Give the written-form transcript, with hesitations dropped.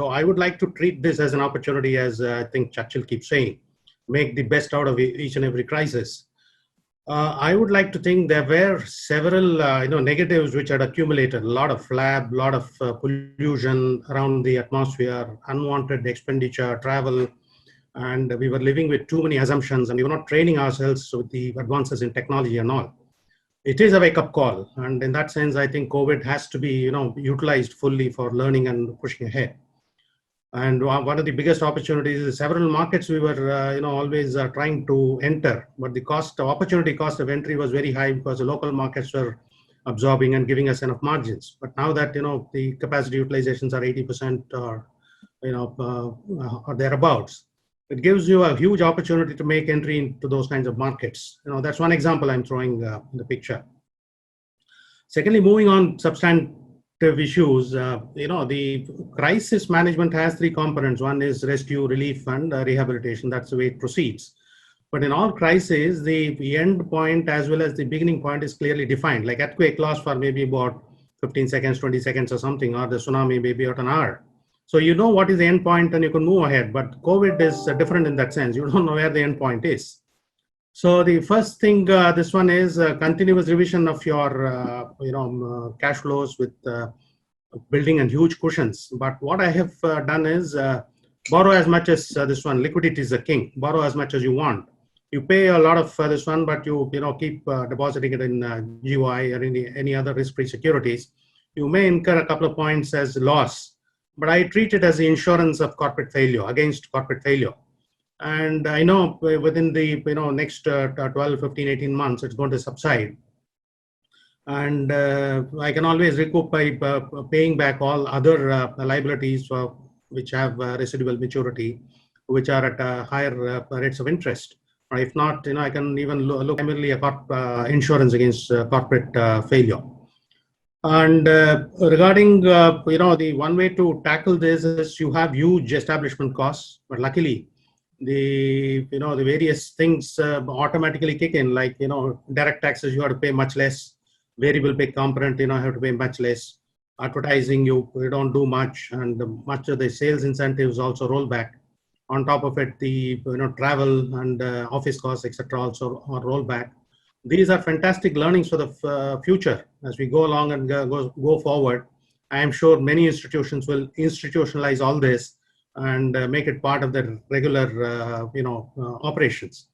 So I would like to treat this as an opportunity, as I think Churchill keeps saying, make the best out of each and every crisis. I would like to think there were several, negatives which had accumulated. A lot of flab, a lot of pollution around the atmosphere, unwanted expenditure, travel, and we were living with too many assumptions, and we were not training ourselves with the advances in technology and all. It is a wake-up call, and in that sense, I think COVID has to be, utilized fully for learning and pushing ahead. And one of the biggest opportunities is several markets we were, always trying to enter, but the opportunity cost of entry was very high because the local markets were absorbing and giving us enough margins. But now that, the capacity utilizations are 80% or, or thereabouts, it gives you a huge opportunity to make entry into those kinds of markets. That's one example I'm throwing in the picture. Secondly, moving on substantive issues, the crisis management has three components. One is rescue, relief, and rehabilitation. That's the way it proceeds. But in all crises, the end point as well as the beginning point is clearly defined. Like earthquake lasts for maybe about 15 seconds, 20 seconds or something, or the tsunami maybe about an hour. So you know what is the end point and you can move ahead. But COVID is different in that sense. You don't know where the end point is. So the first thing, this one is continuous revision of your, cash flows with building and huge cushions. But what I have done is borrow as much as this one. Liquidity is the king. Borrow as much as you want. You pay a lot of this one, but you keep depositing it in GOI or any other risk-free securities. You may incur a couple of points as loss, but I treat it as the insurance of corporate failure, against corporate failure. And I know within the next 12, 15, 18 months, it's going to subside. And I can always recoup by paying back all other liabilities which have residual maturity, which are at higher rates of interest. Or if not, I can even look primarily at insurance against corporate failure. And regarding, the one way to tackle this is you have huge establishment costs, but luckily, the various things automatically kick in, like direct taxes you have to pay much less, variable pay component have to pay much less, advertising you don't do much, and much of the sales incentives also roll back. On top of it, the travel and office costs, etc., also are roll back. These are fantastic learnings for the future as we go along and go forward. I am sure many institutions will institutionalize all this and make it part of their regular, operations.